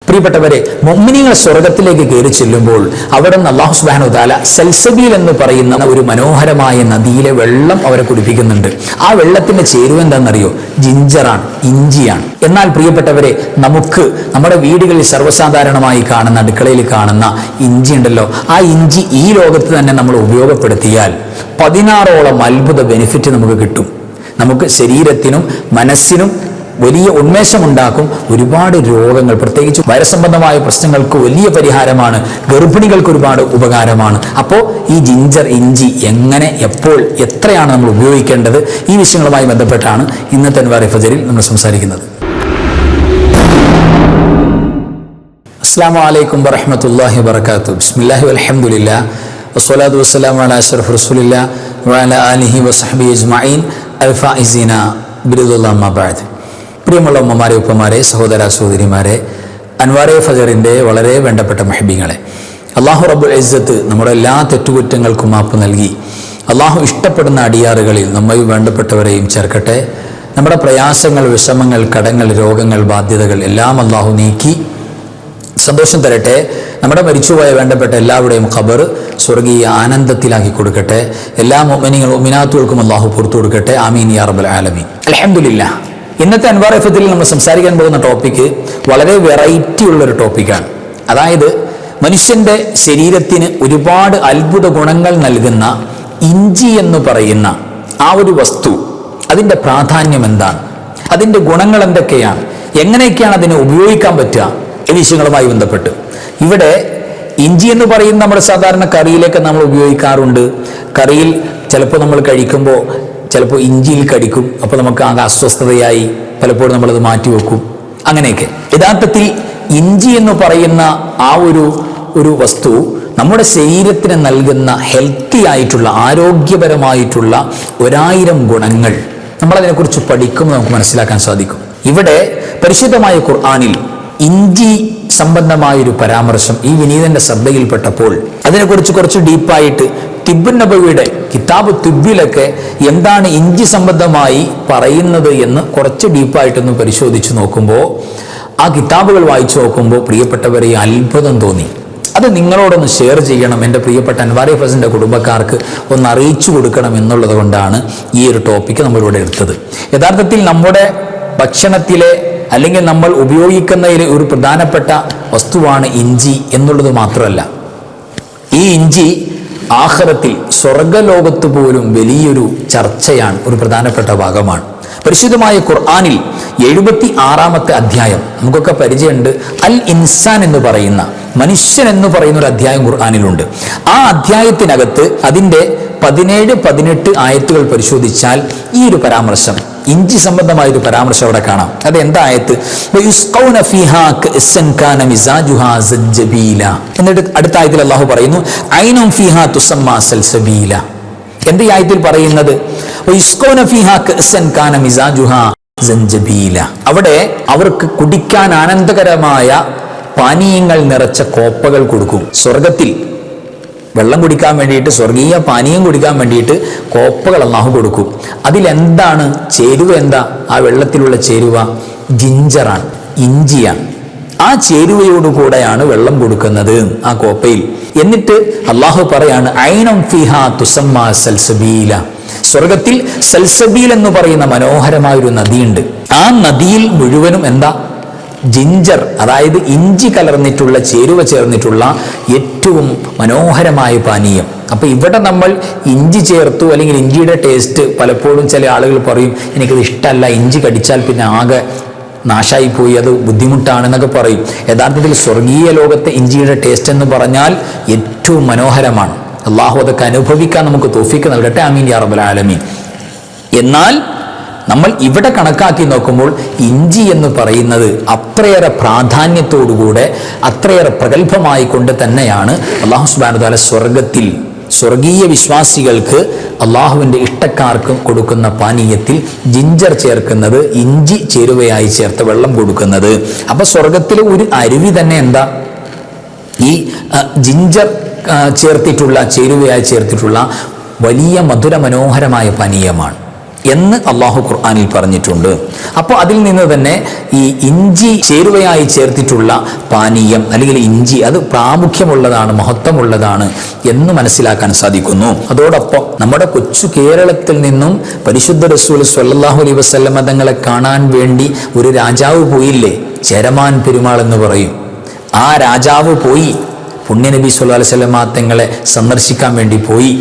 പ്രിയപ്പെട്ടവരെ, മുഅ്മിനീങ്ങൾ സ്വർഗത്തിലേക്ക് കയറി ചെല്ലുമ്പോൾ അവിടെ നിന്ന് അല്ലാഹു സുബ്ഹാനഹു വ തആല സൽസബീൽ എന്ന് പറയുന്ന ഒരു മനോഹരമായ നദിയിലെ വെള്ളം അവരെ കുടിപ്പിക്കുന്നുണ്ട്. ആ വെള്ളത്തിന്റെ ചേരുവ എന്താണെന്നറിയോ? ജിഞ്ചറാണ്, ഇഞ്ചിയാണ്. എന്നാൽ പ്രിയപ്പെട്ടവരെ, നമുക്ക് നമ്മുടെ വീടുകളിൽ സർവ്വസാധാരണമായി കാണുന്ന, അടുക്കളയിൽ കാണുന്ന ഇഞ്ചി ഉണ്ടല്ലോ, ആ ഇഞ്ചി ഈ ലോകത്ത് തന്നെ നമ്മൾ ഉപയോഗപ്പെടുത്തിയാൽ 16ഓളം അത്ഭുത ബെനിഫിറ്റ് നമുക്ക് കിട്ടും. നമുക്ക് ശരീരത്തിനും മനസ്സിനും വലിയ ഉന്മേഷമുണ്ടാക്കും. ഒരുപാട് രോഗങ്ങൾ, പ്രത്യേകിച്ച് വൈറസ് സംബന്ധമായ പ്രശ്നങ്ങൾക്ക് വലിയ പരിഹാരമാണ്. ഗർഭിണികൾക്ക് ഒരുപാട് ഉപകാരമാണ്. അപ്പോൾ ഈ ജിഞ്ചർ, ഇഞ്ചി എങ്ങനെ, എപ്പോൾ, എത്രയാണ് നമ്മൾ ഉപയോഗിക്കേണ്ടത്, ഈ വിഷയങ്ങളുമായി ബന്ധപ്പെട്ടാണ് ഇന്നത്തെ അൻവാർ ഫജറിൽ നമ്മൾ സംസാരിക്കുന്നത്. അസ്സലാമു അലൈക്കും വറഹ്മത്തുള്ളാഹി വബറകാതുഹു. ബിസ്മില്ലാഹി വൽഹംദുലില്ലാഹ് വസ്സലാത്തു വസ്സലാമു അലാ അഷ്റഫി റസൂലില്ലാഹ് വഅലാ ആലിഹി വസഹ്ബിഹി അജ്മഈൻ അൽഫായിസീന ബിറിദുല്ലാഹി അമ്മാ ബഅദ്. പ്രിയമുള്ള ഉമ്മമാരെ, ഉപ്പമാരെ, സഹോദര സഹോദരിമാരെ, അൻവാർ ഫജറിൻ്റെ വളരെ വേണ്ടപ്പെട്ട മഹബീങ്ങളെ, അള്ളാഹു റബ്ബുൽ ഇസ്സത്ത് നമ്മുടെ എല്ലാ തെറ്റുകുറ്റങ്ങൾക്കും മാപ്പ് നൽകി അള്ളാഹു ഇഷ്ടപ്പെടുന്ന അടിയാറുകളിൽ നമ്മയും വേണ്ടപ്പെട്ടവരെയും ചേർക്കട്ടെ. നമ്മുടെ പ്രയാസങ്ങൾ, വിഷമങ്ങൾ, കടങ്ങൾ, രോഗങ്ങൾ, ബാധ്യതകൾ എല്ലാം അള്ളാഹു നീക്കി സന്തോഷം തരട്ടെ. നമ്മുടെ മരിച്ചുപോയ വേണ്ടപ്പെട്ട എല്ലാവരുടെയും ഖബർ സ്വർഗീയ ആനന്ദത്തിലാക്കി കൊടുക്കട്ടെ. എല്ലാ മുഅ്മിനീങ്ങളും മുഅ്മിനാത്തുകൾക്കും അള്ളാഹു പുറത്തു കൊടുക്കട്ടെ. ആമീൻ യാ റബ്ബൽ ആലമീൻ. അൽഹംദുലില്ലാഹ്. ഇന്നത്തെ അൻവാർ ഫജറിൽ നമ്മൾ സംസാരിക്കാൻ പോകുന്ന ടോപ്പിക്ക് വളരെ വെറൈറ്റി ഉള്ളൊരു ടോപ്പിക്കാണ്. അതായത് മനുഷ്യന്റെ ശരീരത്തിന് ഒരുപാട് അത്ഭുത ഗുണങ്ങൾ നൽകുന്ന ഇഞ്ചി എന്ന് പറയുന്ന ആ ഒരു വസ്തു, അതിൻ്റെ പ്രാധാന്യം എന്താണ്, അതിൻ്റെ ഗുണങ്ങൾ എന്തൊക്കെയാണ്, എങ്ങനെയൊക്കെയാണ് അതിനെ ഉപയോഗിക്കാൻ പറ്റുക, ഈ വിഷയങ്ങളുമായി ബന്ധപ്പെട്ട്. ഇവിടെ ഇഞ്ചി എന്ന് പറയുന്ന നമ്മുടെ സാധാരണ കറിയിലേക്ക് നമ്മൾ ഉപയോഗിക്കാറുണ്ട്. കറിയിൽ ചിലപ്പോൾ നമ്മൾ കഴിക്കുമ്പോൾ ചിലപ്പോൾ ഇഞ്ചിയിൽ കടിക്കും, അപ്പോൾ നമുക്ക് ആകെ അസ്വസ്ഥതയായി പലപ്പോഴും നമ്മളത് മാറ്റിവെക്കും, അങ്ങനെയൊക്കെ. യഥാർത്ഥത്തിൽ ഇഞ്ചി എന്ന് പറയുന്ന ആ ഒരു വസ്തു നമ്മുടെ ശരീരത്തിന് നൽകുന്ന ഹെൽത്തി ആയിട്ടുള്ള, ആരോഗ്യപരമായിട്ടുള്ള 1000 ഗുണങ്ങൾ നമ്മളതിനെക്കുറിച്ച് പഠിക്കുമ്പോൾ നമുക്ക് മനസ്സിലാക്കാൻ സാധിക്കും. ഇവിടെ പരിശുദ്ധമായ ഖുർആനിൽ ഇഞ്ചി സംബന്ധമായൊരു പരാമർശം ഈ വിനീതന്റെ ശ്രദ്ധയിൽപ്പെട്ടപ്പോൾ അതിനെക്കുറിച്ച് കുറച്ച് ഡീപ്പായിട്ട് തിബ്ബുൻ നബവിയുടെ കിതാബ് തിബ്ബിലൊക്കെ എന്താണ് ഇഞ്ചി സംബന്ധമായി പറയുന്നത് എന്ന് കുറച്ച് ഡീപ്പായിട്ടൊന്ന് പരിശോധിച്ച് നോക്കുമ്പോൾ, ആ കിതാബുകൾ വായിച്ചു നോക്കുമ്പോൾ പ്രിയപ്പെട്ടവരെ അത്ഭുതം തോന്നി. അത് നിങ്ങളോടൊന്ന് ഷെയർ ചെയ്യണം, എൻ്റെ പ്രിയപ്പെട്ട അൻവാർ ഫസിൻ്റെ കുടുംബക്കാർക്ക് ഒന്ന് അറിയിച്ചു കൊടുക്കണം എന്നുള്ളത് കൊണ്ടാണ് ഈ ഒരു ടോപ്പിക്ക് നമ്മളിവിടെ എടുത്തത്. യഥാർത്ഥത്തിൽ നമ്മുടെ ഭക്ഷണത്തിലെ അല്ലെങ്കിൽ നമ്മൾ ഉപയോഗിക്കുന്നതിലെ ഒരു പ്രധാനപ്പെട്ട വസ്തുവാണ് ഇഞ്ചി എന്നുള്ളത് മാത്രമല്ല, ഈ ഇഞ്ചി ആഖിറത്തിൽ സ്വർഗലോകത്ത് പോലും വലിയൊരു ചർച്ചയാണ്, ഒരു പ്രധാനപ്പെട്ട ഭാഗമാണ്. പരിശുദ്ധമായ ഖുർആനിൽ 76-ാമത്തെ അധ്യായം നമുക്കൊക്കെ പരിചയമുണ്ട്. അൽ ഇൻസാൻ എന്ന് പറയുന്ന, മനുഷ്യൻ എന്ന് പറയുന്ന ഒരു അധ്യായം ഖുർആനിലുണ്ട്. ആ അധ്യായത്തിനകത്ത് അതിൻ്റെ 17-18 ആയത്തുകൾ പരിശോധിച്ചാൽ ഈ ഒരു പരാമർശം, ഇഞ്ചി സംബന്ധമായൊരു പരാമർശം അവിടെ കാണാം. അത് എന്താ ആയത്ത്? എന്നിട്ട് അടുത്ത ആയത്തിൽ അള്ളാഹു പറയുന്നു, ഐനും ഫീഹാ തുസമ്മാ സൽസബീല. എന്ത് ഈ ആയത്തിൽ പറയുന്നത്? അവിടെ അവർക്ക് കുടിക്കാൻ ആനന്ദകരമായ പാനീയങ്ങൾ നിറച്ച കോപ്പകൾ കൊടുക്കും. സ്വർഗത്തിൽ വെള്ളം കുടിക്കാൻ വേണ്ടിയിട്ട്, സ്വർഗീയ പാനീയം കുടിക്കാൻ വേണ്ടിയിട്ട് കോപ്പകൾ അല്ലാഹു കൊടുക്കും. അതിലെന്താണ് ചേരുവ? എന്താ ആ വെള്ളത്തിലുള്ള ചേരുവ? ജിഞ്ചറാണ്, ഇഞ്ചിയാണ്. ആ ചേരുവയോടുകൂടെയാണ് വെള്ളം കൊടുക്കുന്നത് ആ കോപ്പയിൽ. എന്നിട്ട് അല്ലാഹു പറയാണ്, ഐനം ഫിഹാ തുസമ്മാ സൽസബീല. സ്വർഗത്തിൽ സൽസബീൽ എന്ന് പറയുന്ന മനോഹരമായൊരു നദിയുണ്ട്. ആ നദിയിൽ മുഴുവനും എന്താ? ജിഞ്ചർ, അതായത് ഇഞ്ചി കലർന്നിട്ടുള്ള, ചേരുവ ചേർന്നിട്ടുള്ള ഏറ്റവും മനോഹരമായ പാനീയം. അപ്പൊ ഇവിടെ നമ്മൾ ഇഞ്ചി ചേർത്തു, അല്ലെങ്കിൽ ഇഞ്ചിയുടെ ടേസ്റ്റ് പലപ്പോഴും ചില ആളുകൾ പറയും, എനിക്കത് ഇഷ്ടമല്ല, ഇഞ്ചി കടിച്ചാൽ പിന്നെ ആകെ നാശായി പോയി, അത് ബുദ്ധിമുട്ടാണെന്നൊക്കെ പറയും. യഥാർത്ഥത്തിൽ സ്വർഗീയ ലോകത്തെ ഇഞ്ചിയുടെ ടേസ്റ്റ് എന്ന് പറഞ്ഞാൽ ഏറ്റവും മനോഹരമാണ്. അള്ളാഹു അതൊക്കെ അനുഭവിക്കാൻ നമുക്ക് തൗഫീഖ് നൽകട്ടെ. ആമീൻ യാ റബ്ബൽ ആലമീൻ. എന്നാൽ നമ്മൾ ഇവിടെ കണക്കാക്കി നോക്കുമ്പോൾ ഇഞ്ചി എന്ന് പറയുന്നത് അത്രയേറെ പ്രാധാന്യത്തോടുകൂടെ, അത്രയേറെ പ്രഗത്ഭമായി കൊണ്ട് തന്നെയാണ് അല്ലാഹു സുബ്ഹാനഹു വ തആല സ്വർഗത്തിൽ സ്വർഗീയ വിശ്വാസികൾക്ക്, അള്ളാഹുവിൻ്റെ ഇഷ്ടക്കാർക്ക് കൊടുക്കുന്ന പാനീയത്തിൽ ജിഞ്ചർ ചേർക്കുന്നത്, ഇഞ്ചി ചേരുവയായി ചേർത്ത് വെള്ളം കൊടുക്കുന്നത്. അപ്പൊ സ്വർഗത്തിലെ ഒരു അരുവി തന്നെ എന്താ? ഈ ജിഞ്ചർ ചേർത്തിട്ടുള്ള, ചേരുവയായി ചേർത്തിട്ടുള്ള വലിയ മധുര മനോഹരമായ പാനീയമാണ്. എന്ന് അള്ളാഹു ഖുർആനിൽ പറഞ്ഞിട്ടുണ്ട്. അപ്പോൾ അതിൽ നിന്ന് തന്നെ ഈ ഇഞ്ചി ചേരുവയായി ചേർത്തിട്ടുള്ള പാനീയം അല്ലെങ്കിൽ ഇഞ്ചി അത് പ്രാമുഖ്യമുള്ളതാണ്, മഹത്വമുള്ളതാണ് എന്ന് മനസ്സിലാക്കാൻ സാധിക്കുന്നു. അതോടൊപ്പം നമ്മുടെ കൊച്ചു കേരളത്തിൽ നിന്നും പരിശുദ്ധ റസൂൽ സ്വല്ലല്ലാഹു അലൈഹി വസല്ലമ തങ്ങളെ കാണാൻ വേണ്ടി ഒരു രാജാവ് പോയില്ലേ, ചേരമാൻ പെരുമാൾ എന്ന് പറയും. ആ രാജാവ് പോയി പുണ്യനബി സ്വല്ലല്ലാഹു അലൈഹി വസല്ലമ തങ്ങളെ സന്ദർശിക്കാൻ വേണ്ടി പോയി.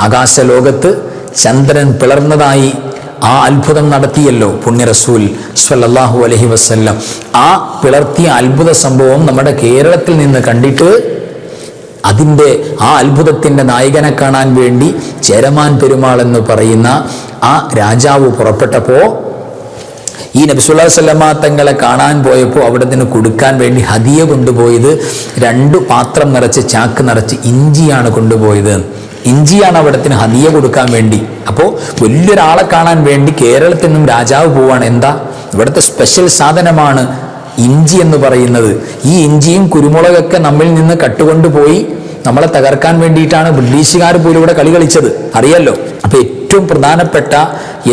ആകാശലോകത്ത് ചന്ദ്രൻ പിളർന്നതായി ആ അത്ഭുതം നടത്തിയല്ലോ പുണ്യ റസൂൽ സ്വല്ലല്ലാഹു അലൈഹി വസല്ലം. ആ പിളർത്തിയ അത്ഭുത സംഭവം നമ്മുടെ കേരളത്തിൽ നിന്ന് കണ്ടിട്ട് അതിൻ്റെ ആ അത്ഭുതത്തിൻ്റെ നായകനെ കാണാൻ വേണ്ടി ചേരമാൻ പെരുമാൾ എന്ന് പറയുന്ന ആ രാജാവ് പുറപ്പെട്ടപ്പോൾ ഈ നബി സല്ലല്ലാഹു അലൈഹി വസല്ലമ തങ്ങളെ കാണാൻ പോയപ്പോൾ അവിടത്തിന് കൊടുക്കാൻ വേണ്ടി ഹദിയ കൊണ്ടുപോയത് 2 പാത്രം നിറച്ച് ചാക്ക് നിറച്ച് ഇഞ്ചിയാണ് കൊണ്ടുപോയത്. ഇഞ്ചിയാണ് അവിടത്തിന് ഹദിയ കൊടുക്കാൻ വേണ്ടി. അപ്പോൾ വലിയൊരാളെ കാണാൻ വേണ്ടി കേരളത്തിൽ നിന്നും രാജാവ് പോവാണ്. എന്താ ഇവിടുത്തെ സ്പെഷ്യൽ സാധനമാണ് ഇഞ്ചി എന്ന് പറയുന്നത്. ഈ ഇഞ്ചിയും കുരുമുളകൊക്കെ നമ്മിൽ നിന്ന് കട്ടുകൊണ്ടുപോയി നമ്മളെ തകർക്കാൻ വേണ്ടിയിട്ടാണ് ബ്രിട്ടീഷുകാർ പോലും ഇവിടെ കളി കളിച്ചത്, അറിയാലോ. അപ്പൊ ഏറ്റവും പ്രധാനപ്പെട്ട,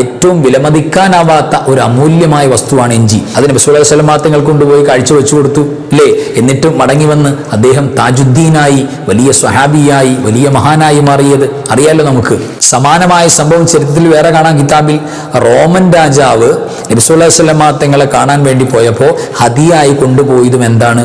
ഏറ്റവും വിലമതിക്കാനാവാത്ത ഒരു അമൂല്യമായ വസ്തുവാണ് ഇഞ്ചി. അതിന് നബി സല്ലല്ലാഹു അലൈഹി വസല്ലം തങ്ങൾ കൊണ്ടുപോയി കാഴ്ച വെച്ചു കൊടുത്തു അല്ലേ. എന്നിട്ടും മടങ്ങി വന്ന് അദ്ദേഹം താജുദ്ദീനായി, വലിയ സ്വഹാബിയായി, വലിയ മഹാനായി മാറിയത് അറിയാലോ നമുക്ക്. സമാനമായ സംഭവം ചരിത്രത്തിൽ വേറെ കാണാം കിതാബിൽ. റോമൻ രാജാവ് നബി സല്ലല്ലാഹു അലൈഹി വസല്ലം തങ്ങളെ കാണാൻ വേണ്ടി പോയപ്പോൾ ഹദിയായി കൊണ്ടുപോയതും എന്താണ്?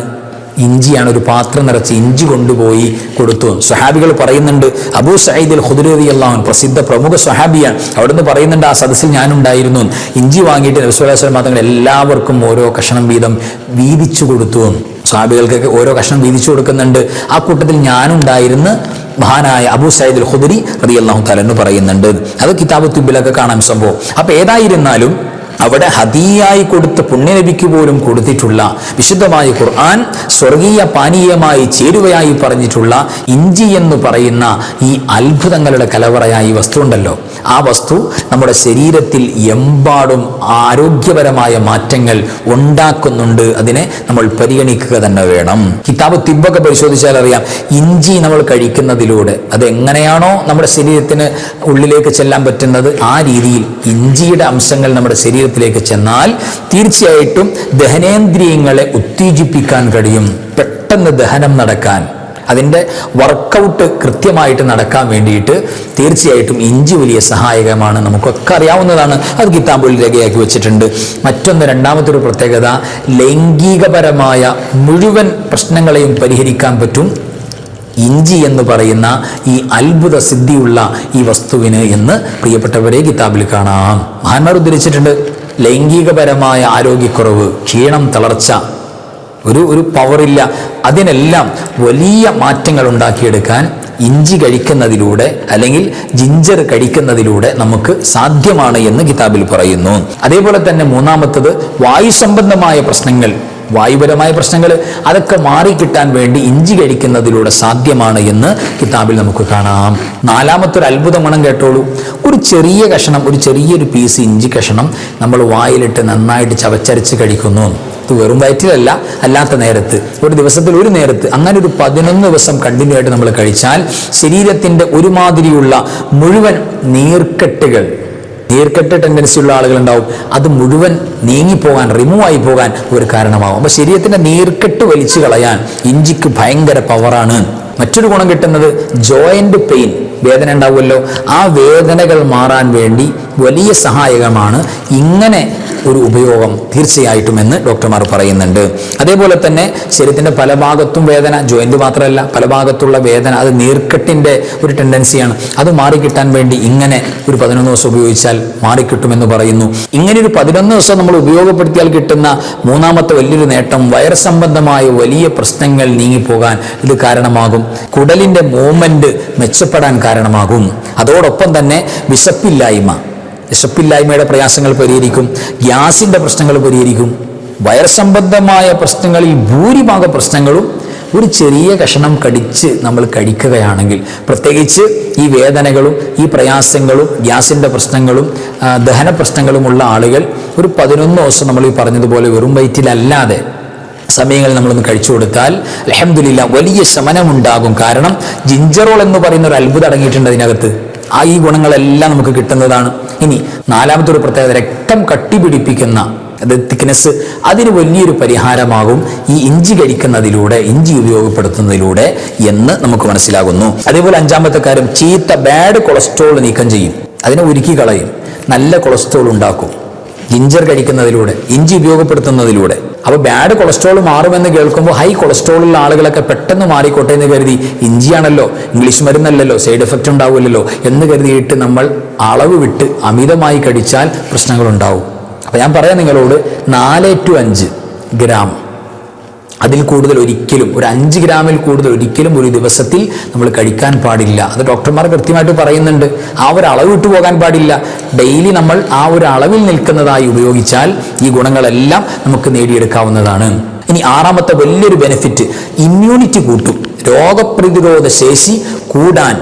ഇഞ്ചിയാണ്. ഒരു പാത്രം നിറച്ച് ഇഞ്ചി കൊണ്ടുപോയി കൊടുത്തു. സ്വഹാബികൾ പറയുന്നുണ്ട്, അബൂ സഈദ് അൽ ഖുദ്രി റളിയല്ലാഹു അൻഹു പ്രസിദ്ധ പ്രമുഖ സ്വഹാബിയാണ്, അവിടുന്ന് പറയുന്നുണ്ട് ആ സദസ്സിൽ ഞാനുണ്ടായിരുന്നു. ഇഞ്ചി വാങ്ങിയിട്ട് നബി സല്ലല്ലാഹു അലൈഹി വസല്ലം തങ്ങൾ എല്ലാവർക്കും ഓരോ കഷണം വീതം വീതിച്ചു കൊടുത്തു. സ്വഹാബികൾക്കൊക്കെ ഓരോ കഷണം വീതിച്ചു കൊടുക്കുന്നുണ്ട്. ആ കൂട്ടത്തിൽ ഞാനുണ്ടായിരുന്നു മഹാനായ അബൂ സഈദ് അൽ ഖുദ്രി റളിയല്ലാഹു തആല എന്ന് പറയുന്നുണ്ട്. അത് കിതാബ് തുബ്ബിലൊക്കെ കാണാം സംഭവം. അപ്പൊ ഏതായിരുന്നാലും അവിടെ ഹദിയായി കൊടുത്ത് പുണ്യനബിക്ക് പോലും കൊടുത്തിട്ടുള്ള വിശുദ്ധമായ ഖുർആൻ സ്വർഗീയ പാനീയമായി ചേരുവയായി പറഞ്ഞിട്ടുള്ള ഇഞ്ചി എന്ന് പറയുന്ന ഈ അത്ഭുതങ്ങളുടെ കലവറയായി വസ്തു ഉണ്ടല്ലോ, ആ വസ്തു നമ്മുടെ ശരീരത്തിൽ എമ്പാടും ആരോഗ്യപരമായ മാറ്റങ്ങൾ ഉണ്ടാക്കുന്നുണ്ട്. അതിനെ നമ്മൾ പരിഗണിക്കുക തന്നെ വേണം. കിതാബ് തിബ്ബൊക്കെ പരിശോധിച്ചാൽ അറിയാം, ഇഞ്ചി നമ്മൾ കഴിക്കുന്നതിലൂടെ അതെങ്ങനെയാണോ നമ്മുടെ ശരീരത്തിന് ഉള്ളിലേക്ക് ചെല്ലാൻ പറ്റുന്നത് ആ രീതിയിൽ ഇഞ്ചിയുടെ അംശങ്ങൾ നമ്മുടെ ശരീരത്തിലേക്ക് ചെന്നാൽ തീർച്ചയായിട്ടും ദഹനേന്ദ്രിയങ്ങളെ ഉത്തേജിപ്പിക്കാൻ കഴിയും. പെട്ടെന്ന് ദഹനം നടക്കാൻ, അതിൻ്റെ വർക്കൗട്ട് കൃത്യമായിട്ട് നടക്കാൻ വേണ്ടിയിട്ട് തീർച്ചയായിട്ടും ഇഞ്ചി വലിയ സഹായകമാണ്. നമുക്കൊക്കെ അറിയാവുന്നതാണ്, അത് കിതാബുൽ രേഖയാക്കി വെച്ചിട്ടുണ്ട്. മറ്റൊന്ന്, രണ്ടാമത്തെ ഒരു പ്രത്യേകത, ലൈംഗികപരമായ മുഴുവൻ പ്രശ്നങ്ങളെയും പരിഹരിക്കാൻ പറ്റും ഇഞ്ചി എന്ന് പറയുന്ന ഈ അത്ഭുത സിദ്ധിയുള്ള ഈ വസ്തുവിന് എന്ന് പ്രിയപ്പെട്ടവരെ കിതാബിൽ കാണാം. മഹാന്മാർ ഉദ്ധരിച്ചിട്ടുണ്ട്, ലൈംഗികപരമായ ആരോഗ്യക്കുറവ്, ക്ഷീണം, തളർച്ച, ഒരു പവറില്ല, അതിനെല്ലാം വലിയ മാറ്റങ്ങൾ ഉണ്ടാക്കിയെടുക്കാൻ ഇഞ്ചി കഴിക്കുന്നതിലൂടെ അല്ലെങ്കിൽ ജിഞ്ചർ കഴിക്കുന്നതിലൂടെ നമുക്ക് സാധ്യമാണ് എന്ന് കിതാബിൽ പറയുന്നു. അതേപോലെ തന്നെ മൂന്നാമത്തത്, വായു സംബന്ധമായ പ്രശ്നങ്ങൾ, വായുപരമായ പ്രശ്നങ്ങൾ അതൊക്കെ മാറിക്കിട്ടാൻ വേണ്ടി ഇഞ്ചി കഴിക്കുന്നതിലൂടെ സാധ്യമാണ് എന്ന് കിതാബിൽ നമുക്ക് കാണാം. നാലാമത്തെ ഒരു അത്ഭുത ഗുണം കേട്ടോളൂ. ഒരു ചെറിയ കഷണം, ഒരു ചെറിയൊരു പീസ് ഇഞ്ചി കഷണം നമ്മൾ വായിലിട്ട് നന്നായിട്ട് ചവച്ചരച്ച് കഴിക്കുന്നു. ഇത് വെറും വയറ്റിലല്ല, അല്ലാത്ത നേരത്ത്, ഒരു ദിവസത്തിൽ ഒരു നേരത്ത്, അങ്ങനെ ഒരു 11 ദിവസം കണ്ടിന്യൂ ആയിട്ട് നമ്മൾ കഴിച്ചാൽ ശരീരത്തിൻ്റെ ഒരുമാതിരിയുള്ള മുഴുവൻ നീർക്കെട്ട് ടെൻഡൻസി ഉള്ള ആളുകളുണ്ടാവും, അത് മുഴുവൻ നീങ്ങിപ്പോകാൻ, റിമൂവ് ആയി പോകാൻ ഒരു കാരണമാകും. അപ്പോൾ ശരീരത്തിൻ്റെ നീർക്കെട്ട് വലിച്ചു കളയാൻ ഇഞ്ചിക്ക് ഭയങ്കര പവറാണ്. മറ്റൊരു ഗുണം കിട്ടുന്നത്, ജോയിന്റ് പെയിൻ, വേദന ഉണ്ടാവുമല്ലോ, ആ വേദനകൾ മാറാൻ വേണ്ടി വലിയ സഹായകമാണ് ഇങ്ങനെ ഒരു ഉപയോഗം തീർച്ചയായിട്ടും എന്ന് ഡോക്ടർമാർ പറയുന്നുണ്ട്. അതേപോലെ തന്നെ ശരീരത്തിൻ്റെ പല ഭാഗത്തും വേദന, ജോയിന്റ് മാത്രമല്ല പല ഭാഗത്തുള്ള വേദന, അത് നീർക്കെട്ടിൻ്റെ ഒരു ടെൻഡൻസിയാണ്, അത് മാറിക്കിട്ടാൻ വേണ്ടി ഇങ്ങനെ ഒരു 11 ദിവസം ഉപയോഗിച്ചാൽ മാറിക്കിട്ടുമെന്ന് പറയുന്നു. ഇങ്ങനെ ഒരു 11 ദിവസം നമ്മൾ ഉപയോഗപ്പെടുത്തിയാൽ കിട്ടുന്ന മൂന്നാമത്തെ വലിയൊരു നേട്ടം, വയറ് സംബന്ധമായ വലിയ പ്രശ്നങ്ങൾ നീങ്ങിപ്പോകാൻ ഇത് കാരണമാകും. കുടലിൻ്റെ മൂവ്മെന്റ് മെച്ചപ്പെടാൻ കാരണമാകും. അതോടൊപ്പം തന്നെ വിശപ്പില്ലായ്മയുടെ പ്രയാസങ്ങൾ പരിഹരിക്കും, ഗ്യാസിൻ്റെ പ്രശ്നങ്ങൾ പരിഹരിക്കും. വയർ സംബന്ധമായ പ്രശ്നങ്ങളിൽ ഭൂരിഭാഗ പ്രശ്നങ്ങളും ഒരു ചെറിയ കഷണം കടിച്ച് നമ്മൾ കഴിക്കുകയാണെങ്കിൽ, പ്രത്യേകിച്ച് ഈ വേദനകളും ഈ പ്രയാസങ്ങളും ഗ്യാസിൻ്റെ പ്രശ്നങ്ങളും ദഹന പ്രശ്നങ്ങളുമുള്ള ആളുകൾ ഒരു 11 ദിവസം നമ്മൾ ഈ പറഞ്ഞതുപോലെ വെറും വയറ്റിലല്ലാതെ സമയങ്ങളിൽ നമ്മളൊന്ന് കഴിച്ചു കൊടുത്താൽ അൽഹംദുലില്ലാ വലിയ ശമനമുണ്ടാകും. കാരണം ജിഞ്ചറോൾ എന്ന് പറയുന്ന ഒരു അത്ഭുതം അടങ്ങിയിട്ടുണ്ട് അതിനകത്ത്. ഈ ഗുണങ്ങളെല്ലാം നമുക്ക് കിട്ടുന്നതാണ്. ഇനി നാലാമത്തെ ഒരു പ്രത്യേകത, രക്തം കട്ടിപിടിപ്പിക്കുന്ന തിക്നെസ്, അതിന് വലിയൊരു പരിഹാരമാകും ഈ ഇഞ്ചി കഴിക്കുന്നതിലൂടെ, ഇഞ്ചി ഉപയോഗപ്പെടുത്തുന്നതിലൂടെ എന്ന് നമുക്ക് മനസ്സിലാകുന്നു. അതേപോലെ അഞ്ചാമത്തെ കാര്യം, ചീത്ത ബാഡ് കൊളസ്ട്രോൾ നീക്കം ചെയ്യും, അതിനെ ഉരുക്കി കളയും, നല്ല കൊളസ്ട്രോൾ ഉണ്ടാക്കും ജിഞ്ചർ കഴിക്കുന്നതിലൂടെ, ഇഞ്ചി ഉപയോഗപ്പെടുത്തുന്നതിലൂടെ. അപ്പോൾ ബാഡ് കൊളസ്ട്രോൾ മാറുമെന്ന് കേൾക്കുമ്പോൾ ഹൈ കൊളസ്ട്രോൾ ഉള്ള ആളുകളൊക്കെ പെട്ടെന്ന് മാറിക്കോട്ടെ എന്ന് കരുതി, ഇഞ്ചിയാണല്ലോ, ഇംഗ്ലീഷ് മരുന്നല്ലല്ലോ, സൈഡ് എഫക്റ്റ് ഉണ്ടാവില്ലല്ലോ എന്ന് കരുതിയിട്ട് നമ്മൾ അളവ് വിട്ട് അമിതമായി കഴിച്ചാൽ പ്രശ്നങ്ങളുണ്ടാവും. അപ്പോൾ ഞാൻ പറയാം നിങ്ങളോട്, 4 to 5 ഗ്രാം, അതിൽ കൂടുതൽ ഒരിക്കലും, ഒരു 5 ഗ്രാമിൽ കൂടുതൽ ഒരിക്കലും ഒരു ദിവസത്തിൽ നമ്മൾ കഴിക്കാൻ പാടില്ല. അത് ഡോക്ടർമാർ കൃത്യമായിട്ട് പറയുന്നുണ്ട്. ആ ഒരു അളവ് വിട്ടു പോകാൻ പാടില്ല. ഡെയിലി നമ്മൾ ആ ഒരു അളവിൽ നിൽക്കുന്നതായി ഉപയോഗിച്ചാൽ ഈ ഗുണങ്ങളെല്ലാം നമുക്ക് നേടിയെടുക്കാവുന്നതാണ്. ഇനി ആറാമത്തെ വലിയൊരു ബെനിഫിറ്റ്, ഇമ്മ്യൂണിറ്റി കൂട്ടും. രോഗപ്രതിരോധ ശേഷി കൂടാൻ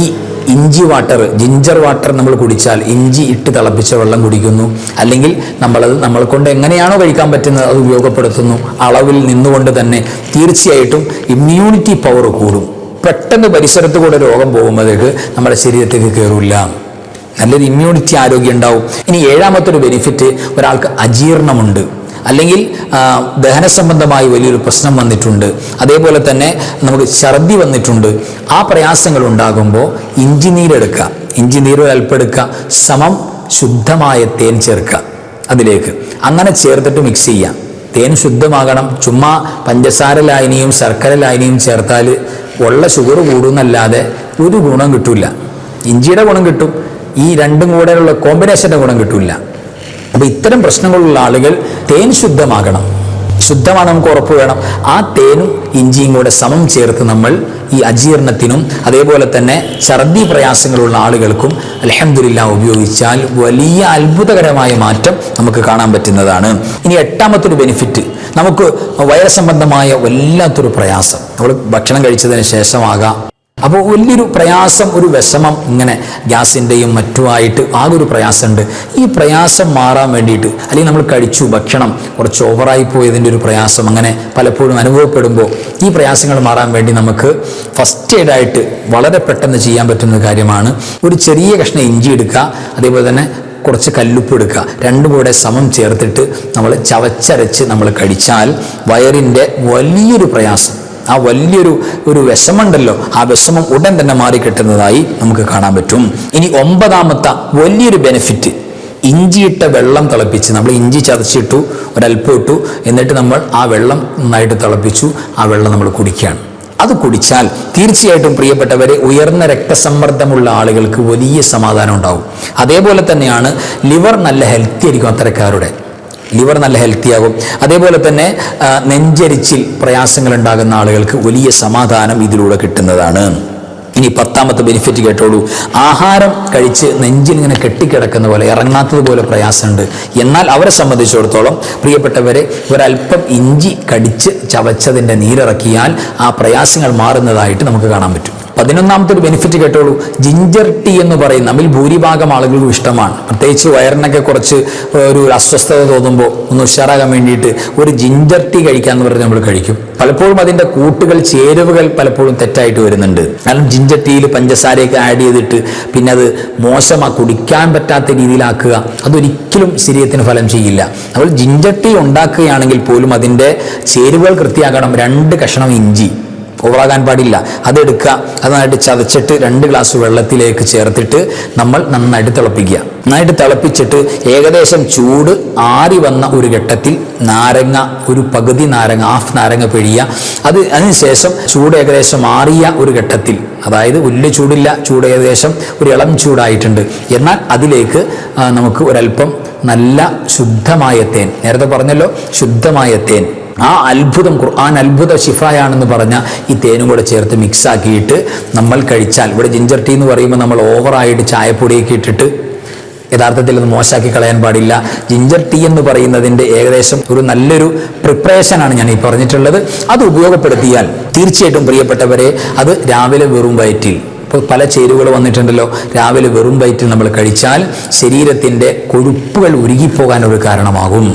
ഈ ഇഞ്ചി വാട്ടർ, ജിഞ്ചർ വാട്ടർ നമ്മൾ കുടിച്ചാൽ, ഇഞ്ചി ഇട്ട് തിളപ്പിച്ച വെള്ളം കുടിക്കുന്നു, അല്ലെങ്കിൽ നമ്മളെ കൊണ്ട് എങ്ങനെയാണോ കഴിക്കാൻ പറ്റുന്നത് അത് ഉപയോഗപ്പെടുത്തുന്നു, അളവിൽ നിന്നുകൊണ്ട് തന്നെ തീർച്ചയായിട്ടും ഇമ്മ്യൂണിറ്റി പവർ കൂടും. പെട്ടെന്ന് പരിസരത്ത് കൂടെ രോഗം പോകുമ്പോഴേക്ക് നമ്മുടെ ശരീരത്തേക്ക് കയറില്ല, നല്ലൊരു ഇമ്മ്യൂണിറ്റി ആരോഗ്യം ഉണ്ടാവും. ഇനി ഏഴാമത്തെ ഒരു ബെനിഫിറ്റ്, ഒരാൾക്ക് അജീർണമുണ്ട്, അല്ലെങ്കിൽ ദഹന സംബന്ധമായി വലിയൊരു പ്രശ്നം വന്നിട്ടുണ്ട്, അതേപോലെ തന്നെ നമുക്ക് ഛർദി വന്നിട്ടുണ്ട്, ആ പ്രയാസങ്ങൾ ഉണ്ടാകുമ്പോൾ ഇഞ്ചി നീരെടുക്കുക, ഇഞ്ചി നീര് അല്പം എടുക്കുക, സമം ശുദ്ധമായ തേൻ ചേർക്കുക അതിലേക്ക്, അങ്ങനെ ചേർത്തിട്ട് മിക്സ് ചെയ്യാം. തേൻ ശുദ്ധമാകണം. ചുമ്മാ പഞ്ചസാര ലായനിയും ശർക്കര ലായനിയും ചേർത്താൽ ഉള്ള ഷുഗർ കൂടുന്നല്ലാതെ ഒരു ഗുണം കിട്ടില്ല. ഇഞ്ചിയുടെ ഗുണം കിട്ടും, ഈ രണ്ടും കൂടെയുള്ള കോമ്പിനേഷൻ്റെ ഗുണം കിട്ടില്ല. അപ്പോൾ ഇത്തരം പ്രശ്നങ്ങളുള്ള ആളുകൾ തേൻ ശുദ്ധമാകണം, ശുദ്ധമാണ് നമുക്ക് ഉറപ്പ് വേണം. ആ തേനും ഇഞ്ചിയും കൂടെ സമം ചേർത്ത് നമ്മൾ ഈ അജീർണത്തിനും അതേപോലെ തന്നെ ഛർദി പ്രയാസങ്ങളുള്ള ആളുകൾക്കും അൽഹംദുലില്ലാഹ് ഉപയോഗിച്ചാൽ വലിയ അത്ഭുതകരമായ മാറ്റം നമുക്ക് കാണാൻ പറ്റുന്നതാണ്. ഇനി എട്ടാമത്തൊരു ബെനിഫിറ്റ്, നമുക്ക് വയറ് സംബന്ധമായ വല്ലാത്തൊരു പ്രയാസം, നമ്മൾ ഭക്ഷണം കഴിച്ചതിന് ശേഷമാകാം, അപ്പോൾ വലിയൊരു പ്രയാസം, ഒരു വിഷമം, ഇങ്ങനെ ഗ്യാസിൻ്റെയും മറ്റുമായിട്ട് ആകൊരു പ്രയാസമുണ്ട്. ഈ പ്രയാസം മാറാൻ വേണ്ടിയിട്ട്, അല്ലെങ്കിൽ നമ്മൾ കഴിച്ചു ഭക്ഷണം കുറച്ച് ഓവറായി പോയതിൻ്റെ ഒരു പ്രയാസം അങ്ങനെ പലപ്പോഴും അനുഭവപ്പെടുമ്പോൾ ഈ പ്രയാസങ്ങൾ മാറാൻ വേണ്ടി നമുക്ക് ഫസ്റ്റ് എയ്ഡായിട്ട് വളരെ പെട്ടെന്ന് ചെയ്യാൻ പറ്റുന്ന കാര്യമാണ്, ഒരു ചെറിയ കഷ്ണം ഇഞ്ചി എടുക്കുക, അതേപോലെ തന്നെ കുറച്ച് കല്ലുപ്പ് എടുക്കുക, രണ്ടും കൂടെ സമം ചേർത്തിട്ട് നമ്മൾ ചവച്ചരച്ച് നമ്മൾ കഴിച്ചാൽ വയറിൻ്റെ വലിയൊരു പ്രയാസം, ആ വലിയൊരു വിഷമുണ്ടല്ലോ, ആ വിഷമം ഉടൻ തന്നെ മാറിക്കിട്ടുന്നതായി നമുക്ക് കാണാൻ പറ്റും. ഇനി ഒമ്പതാമത്തെ വലിയൊരു ബെനിഫിറ്റ്, ഇഞ്ചിയിട്ട വെള്ളം തിളപ്പിച്ച്, നമ്മൾ ഇഞ്ചി ചതച്ചിട്ടു, ഒരല്പം ഇട്ടു, എന്നിട്ട് നമ്മൾ ആ വെള്ളം നന്നായിട്ട് തിളപ്പിച്ചു, ആ വെള്ളം നമ്മൾ കുടിക്കുകയാണ്. അത് കുടിച്ചാൽ തീർച്ചയായിട്ടും പ്രിയപ്പെട്ടവരെ, ഉയർന്ന രക്തസമ്മർദ്ദമുള്ള ആളുകൾക്ക് വലിയ സമാധാനം ഉണ്ടാവും. അതേപോലെ തന്നെയാണ് ലിവർ നല്ല ഹെൽത്തി ആയിരിക്കും അത്തരക്കാരുടെ, ലിവർ നല്ല ഹെൽത്തി ആകും. അതേപോലെ തന്നെ നെഞ്ചരിച്ചിൽ പ്രയാസങ്ങൾ ഉണ്ടാകുന്ന ആളുകൾക്ക് വലിയ സമാധാനം ഇതിലൂടെ കിട്ടുന്നതാണ്. ഇനി 10ാമത്തെ ബെനിഫിറ്റ് കേട്ടോളൂ, ആഹാരം കഴിച്ച് നെഞ്ചിൽ ഇങ്ങനെ കെട്ടിക്കിടക്കുന്ന പോലെ, ഇറങ്ങാത്തതുപോലെ പ്രയാസമുണ്ട്, എന്നാൽ അവരെ സംബന്ധിച്ചിടത്തോളം പ്രിയപ്പെട്ടവരെ ഒരല്പം ഇഞ്ചി കടിച്ച് ചവച്ചതിൻ്റെ നീരിറക്കിയാൽ ആ പ്രയാസങ്ങൾ മാറുന്നതായിട്ട് നമുക്ക് കാണാൻ പറ്റും. 11ാമത്തെ ഒരു ബെനിഫിറ്റ് കേട്ടോളൂ, ജിഞ്ചർ ടീ എന്ന് പറയും, നമ്മിൽ ഭൂരിഭാഗം ആളുകൾക്കും ഇഷ്ടമാണ്. പ്രത്യേകിച്ച് വയറിനൊക്കെ കുറച്ച് ഒരു അസ്വസ്ഥത തോന്നുമ്പോൾ ഒന്ന് ഉഷാറാകാൻ വേണ്ടിയിട്ട് ഒരു ജിഞ്ചർ ടീ കഴിക്കാമെന്ന് പറഞ്ഞ് നമ്മൾ കഴിക്കും. പലപ്പോഴും അതിൻ്റെ കൂട്ടുകൾ, ചേരുവകൾ പലപ്പോഴും തെറ്റായിട്ട് വരുന്നുണ്ട്. കാരണം ജിഞ്ചർ ടീയിൽ പഞ്ചസാരയൊക്കെ ആഡ് ചെയ്തിട്ട് പിന്നെ അത് കുടിക്കാൻ പറ്റാത്ത രീതിയിലാക്കുക, അതൊരിക്കലും ശരീരത്തിന് ഫലം ചെയ്യില്ല. നമ്മൾ ജിഞ്ചർ ടീ ഉണ്ടാക്കുകയാണെങ്കിൽ പോലും അതിൻ്റെ ചേരുവകൾ കൃത്യമാക്കണം. 2 കഷണം ഇഞ്ചി, ഓവറാകാൻ പാടില്ല, അതെടുക്കുക, അത് നന്നായിട്ട് ചതച്ചിട്ട് 2 ഗ്ലാസ് വെള്ളത്തിലേക്ക് ചേർത്തിട്ട് നമ്മൾ നന്നായിട്ട് തിളപ്പിക്കുക. നന്നായിട്ട് തിളപ്പിച്ചിട്ട് ഏകദേശം ചൂട് ആറി വന്ന ഒരു ഘട്ടത്തിൽ നാരങ്ങ, ഒരു പകുതി നാരങ്ങ, ഹാഫ് നാരങ്ങ പിഴിയുക. അതിനുശേഷം ചൂട് ഏകദേശം മാറിയ ഒരു ഘട്ടത്തിൽ, അതായത് വലിയ ചൂടില്ല, ചൂട് ഏകദേശം ഒരു ഇളം ചൂടായിട്ടുണ്ട്, എന്നാൽ അതിലേക്ക് നമുക്ക് ഒരല്പം നല്ല ശുദ്ധമായ തേൻ, നേരത്തെ പറഞ്ഞല്ലോ ശുദ്ധമായ തേൻ, ആ അത്ഭുതം, ഖുർആൻ അത്ഭുത ശിഫായാണെന്ന് പറഞ്ഞ ഈ തേനും കൂടെ ചേർത്ത് മിക്സാക്കിയിട്ട് നമ്മൾ കഴിച്ചാൽ, ഇവിടെ ജിഞ്ചർ ടീ എന്ന് പറയുമ്പോൾ നമ്മൾ ഓവറായിട്ട് ചായപ്പൊടിയൊക്കെ ഇട്ടിട്ട് യഥാർത്ഥത്തിൽ അത് മോശമാക്കി കളയാൻ പാടില്ല. ജിഞ്ചർ ടീ എന്ന് പറയുന്നതിൻ്റെ ഏകദേശം ഒരു നല്ലൊരു പ്രിപ്പറേഷനാണ് ഞാൻ ഈ പറഞ്ഞിട്ടുള്ളത്. അത് ഉപയോഗപ്പെടുത്തിയാൽ തീർച്ചയായിട്ടും പ്രിയപ്പെട്ടവരെ, അത് രാവിലെ വെറും വയറ്റിൽ, ഇപ്പോൾ പല ചേരുവകൾ വന്നിട്ടുണ്ടല്ലോ, രാവിലെ വെറും വയറ്റിൽ നമ്മൾ കഴിച്ചാൽ ശരീരത്തിൻ്റെ കൊഴുപ്പുകൾ ഉരുകിപ്പോകാൻ ഒരു കാരണമാകും.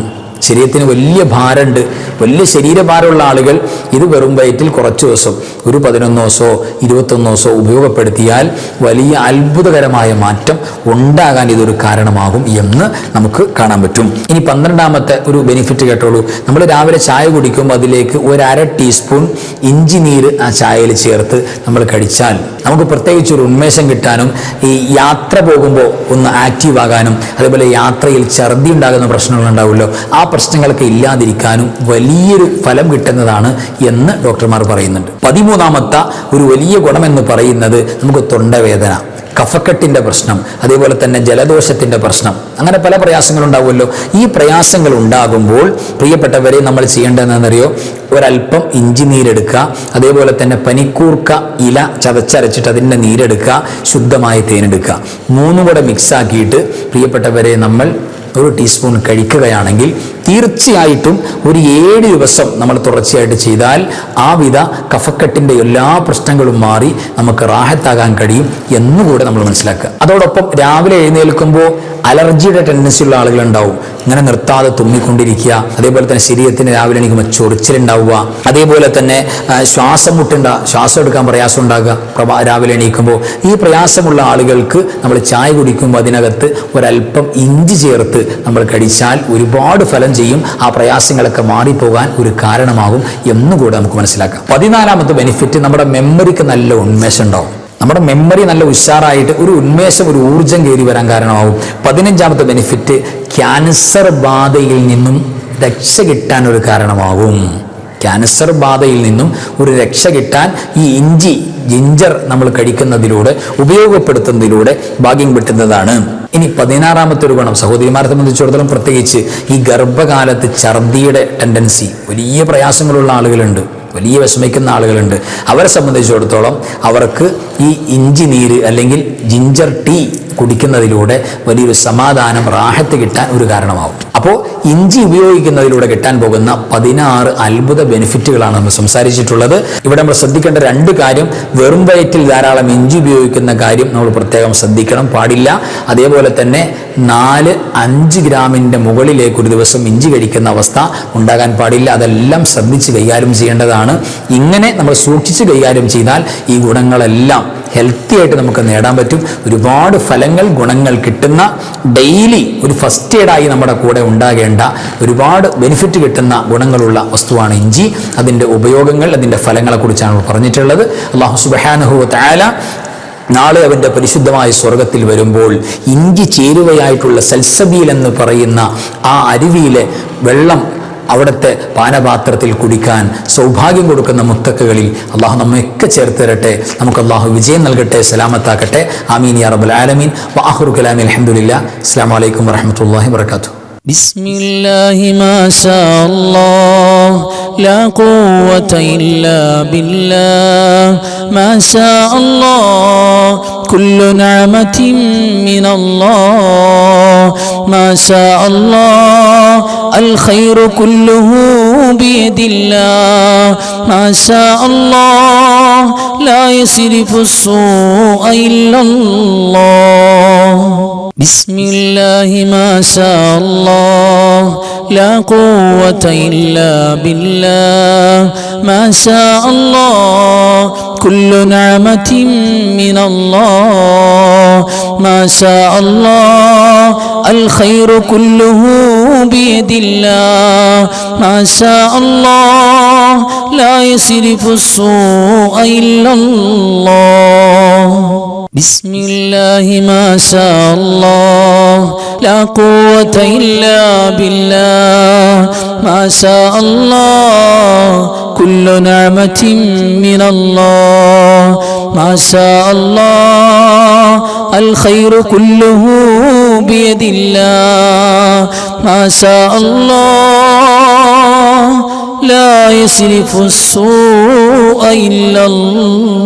ശരീരത്തിന് വലിയ ഭാരമുണ്ട്, വലിയ ശരീരഭാരമുള്ള ആളുകൾ ഇത് വെറും വയറ്റിൽ കുറച്ച് ദിവസം, ഒരു 11 ദിവസമോ 21 ദിവസമോ ഉപയോഗപ്പെടുത്തിയാൽ വലിയ അത്ഭുതകരമായ മാറ്റം ഉണ്ടാകാൻ ഇതൊരു കാരണമാകും എന്ന് നമുക്ക് കാണാൻ പറ്റും. ഇനി 12ാമത്തെ ഒരു ബെനിഫിറ്റ് കേട്ടോളൂ. നമ്മൾ രാവിലെ ചായ കുടിക്കുമ്പോൾ അതിലേക്ക് 1/2 ടീസ്പൂൺ ഇഞ്ചി നീര് ആ ചായയിൽ ചേർത്ത് നമ്മൾ കഴിച്ചാൽ നമുക്ക് പ്രത്യേകിച്ച് ഒരു ഉന്മേഷം കിട്ടാനും ഈ യാത്ര പോകുമ്പോൾ ഒന്ന് ആക്റ്റീവ് ആകാനും അതേപോലെ യാത്രയിൽ ഛർദി ഉണ്ടാകുന്ന പ്രശ്നങ്ങൾ ഉണ്ടാവുമല്ലോ, ആ പ്രശ്നങ്ങളൊക്കെ ഇല്ലാതിരിക്കാനും വലിയൊരു ഫലം കിട്ടുന്നതാണ് എന്ന് ഡോക്ടർമാർ പറയുന്നുണ്ട്. 13ാമത്തെ ഒരു വലിയ ഗുണമെന്ന് പറയുന്നത് നമുക്ക് തൊണ്ടവേദന, കഫക്കെട്ടിൻ്റെ പ്രശ്നം, അതേപോലെ തന്നെ ജലദോഷത്തിൻ്റെ പ്രശ്നം, അങ്ങനെ പല പ്രയാസങ്ങളുണ്ടാവുമല്ലോ. ഈ പ്രയാസങ്ങൾ ഉണ്ടാകുമ്പോൾ പ്രിയപ്പെട്ടവരെ നമ്മൾ ചെയ്യേണ്ടതെന്നറിയോ, ഒരല്പം ഇഞ്ചി നീരെടുക്കുക, അതേപോലെ തന്നെ പനിക്കൂർക്ക ഇല ചതച്ചരച്ചിട്ട് അതിൻ്റെ നീരെടുക്കുക, ശുദ്ധമായ തേനെടുക്കുക, 3 കൂടെ മിക്സാക്കിയിട്ട് പ്രിയപ്പെട്ടവരെ നമ്മൾ 1 ടീസ്പൂൺ കഴിക്കുകയാണെങ്കിൽ തീർച്ചയായിട്ടും ഒരു 7 ദിവസം നമ്മൾ തുടർച്ചയായിട്ട് ചെയ്താൽ ആ വിധ കഫക്കെട്ടിൻ്റെ എല്ലാ പ്രശ്നങ്ങളും മാറി നമുക്ക് റാഹത്താകാൻ കഴിയും എന്നുകൂടെ നമ്മൾ മനസ്സിലാക്കുക. അതോടൊപ്പം രാവിലെ എഴുന്നേൽക്കുമ്പോൾ അലർജിയുടെ ടെൻഡൻസി ഉള്ള ആളുകളുണ്ടാവും, ഇങ്ങനെ നിർത്താതെ തുമ്മിക്കൊണ്ടിരിക്കുക, അതേപോലെ തന്നെ ശരീരത്തിന് രാവിലെ എണീക്കുമ്പോൾ ചൊറിച്ചിലുണ്ടാവുക, അതേപോലെ തന്നെ ശ്വാസം എടുക്കാൻ പ്രയാസം ഉണ്ടാകുക രാവിലെ എണീക്കുമ്പോൾ. ഈ പ്രയാസമുള്ള ആളുകൾക്ക് നമ്മൾ ചായ കുടിക്കുമ്പോൾ അതിനകത്ത് ഒരല്പം ഇഞ്ചി ചേർത്ത് നമ്മൾ കഴിച്ചാൽ ഒരുപാട് ഫലം ചെയ്യും, ആ പ്രയാസങ്ങളൊക്കെ മാറിപ്പോകാൻ ഒരു കാരണമാകും എന്നുകൂടെ നമുക്ക് മനസ്സിലാക്കാം. 14ാമത്തെ ബെനിഫിറ്റ്, നമ്മുടെ മെമ്മറിക്ക് നല്ല ഉന്മേഷം ഉണ്ടാവും. നമ്മുടെ മെമ്മറി നല്ല ഉഷാറായിട്ട് ഒരു ഉന്മേഷം, ഒരു ഊർജം കയറി വരാൻ കാരണമാകും. 15ാമത്തെ ബെനിഫിറ്റ്, ക്യാൻസർ ബാധയിൽ നിന്നും രക്ഷ കിട്ടാൻ ഒരു കാരണമാകും. ക്യാൻസർ ബാധയിൽ നിന്നും ഒരു രക്ഷ കിട്ടാൻ ഈ ജിഞ്ചർ നമ്മൾ കഴിക്കുന്നതിലൂടെ, ഉപയോഗപ്പെടുത്തുന്നതിലൂടെ ഭാഗ്യം കിട്ടുന്നതാണ്. ഇനി 16ാമത്തെ ഒരു ഗുണം, സഹോദരിമാരെ സംബന്ധിച്ചിടത്തോളം പ്രത്യേകിച്ച് ഈ ഗർഭകാലത്ത് ഛർദിയുടെ ടെൻഡൻസി, വലിയ പ്രയാസങ്ങളുള്ള ആളുകളുണ്ട്, വലിയ വിഷമിക്കുന്ന ആളുകളുണ്ട്. അവരെ സംബന്ധിച്ചിടത്തോളം അവർക്ക് ഈ ഇഞ്ചി നീര് അല്ലെങ്കിൽ ജിഞ്ചർ ടീ കുടിക്കുന്നതിലൂടെ വലിയൊരു സമാധാനം, റാഹത്ത് കിട്ടാൻ ഒരു കാരണമാവും. അപ്പോൾ ഇഞ്ചി ഉപയോഗിക്കുന്നതിലൂടെ കിട്ടാൻ പോകുന്ന 16 അത്ഭുത ബെനിഫിറ്റുകളാണ് നമ്മൾ സംസാരിച്ചിട്ടുള്ളത്. ഇവിടെ നമ്മൾ ശ്രദ്ധിക്കേണ്ട 2 കാര്യം, വെറും വയറ്റിൽ ധാരാളം ഇഞ്ചി ഉപയോഗിക്കുന്ന കാര്യം നമ്മൾ പ്രത്യേകം ശ്രദ്ധിക്കണം, പാടില്ല. അതേപോലെ തന്നെ 4-5 ഗ്രാമിൻ്റെ മുകളിലേക്ക് ഒരു ദിവസം ഇഞ്ചി കഴിക്കുന്ന അവസ്ഥ ഉണ്ടാകാൻ പാടില്ല. അതെല്ലാം ശ്രദ്ധിച്ച് കൈകാര്യം ചെയ്യേണ്ടതാണ്. ഇങ്ങനെ നമ്മൾ സൂക്ഷിച്ച് കൈകാര്യം ചെയ്താൽ ഈ ഗുണങ്ങളെല്ലാം ഹെൽത്തി ആയിട്ട് നമുക്ക് നേടാൻ പറ്റും. ഒരുപാട് ഫലങ്ങൾ, ഗുണങ്ങൾ കിട്ടുന്ന, ഡെയിലി ഒരു ഫസ്റ്റ് എയ്ഡായി നമ്മുടെ കൂടെ ഉണ്ടാകേണ്ട ഒരുപാട് ബെനിഫിറ്റ് കിട്ടുന്ന ഗുണങ്ങളുള്ള വസ്തുവാണ് ഇഞ്ചി. അതിൻ്റെ ഉപയോഗങ്ങൾ, അതിൻ്റെ ഫലങ്ങളെക്കുറിച്ചാണ് പറഞ്ഞിട്ടുള്ളത്. അല്ലാഹു സുബ്ഹാനഹു വ തആല നാളെ അവൻ്റെ പരിശുദ്ധമായ സ്വർഗത്തിൽ വരുമ്പോൾ ഇഞ്ചി ചേരുവയായിട്ടുള്ള സൽസബീൽ എന്ന് പറയുന്ന ആ അരുവിയിലെ വെള്ളം അവിടുത്തെ പാനപാത്രത്തിൽ കുടിക്കാൻ സൗഭാഗ്യം കൊടുക്കുന്ന മുത്തക്കകളിൽ അള്ളാഹു നമ്മയൊക്കെ ചേർത്ത് തരട്ടെ. നമുക്ക് അള്ളാഹു വിജയം നൽകട്ടെ, സലാമത്താക്കട്ടെ. ആമീൻ യാ റബ്ബൽ ആലമീൻ. വആഖിറു കലാമി അൽഹംദുലില്ലാഹ്. അസ്സലാമു അലൈക്കും വറഹ്മത്തുള്ളാഹി വബറകാതുഹു. ബിസ്മില്ലാഹി മാ ശാ അല്ലാഹ് ലാ ഖുവത ഇല്ലാ ബില്ലാഹ് മാ ശാ അല്ലാഹ് കുല്ലു നിഅമതിൻ മിനല്ലാഹ് മാ ശാ അല്ലാഹ് അൽ ഖൈറു കുല്ലുഹു ബിയദില്ലാഹ് മാ ശാ അല്ലാഹ് ലാ യസ്രിഫു സ്സൂഅ ഇല്ലല്ലാഹ്. ബിസ്മില്ലാഹി മാ ശാ അല്ലാഹ് ലാ ഖുവത ഇല്ലാ ബില്ലാഹ് മാ ശാ അല്ലാഹ് കുല്ലു നിഅമതിൻ മിനല്ലാഹ് മാ ശാ അല്ലാഹ് അൽ ഖൈറു കുല്ലുഹു ബിയദില്ലാഹ് മാ ശാ അല്ലാഹ് ലാ യസ്രിഫു സ്സൂഅ ഇല്ലല്ലാഹ്. ബിസ്മില്ലാഹി മാ ശാ അല്ലാഹ് ലാ ഖുവത ഇല്ലാ ബില്ലാഹ് മാ ശാ അല്ലാഹ് കുല്ലു നിഅമതിൻ മിനല്ലാഹ് മാ ശാ അല്ലാഹ് അൽ ഖൈറു കുല്ലുഹു ബിയദില്ലാഹ് മാ ശാ അല്ലാഹ് ലാ യസ്രിഫു സ്സൂഅ ഇല്ലല്ലാഹ്.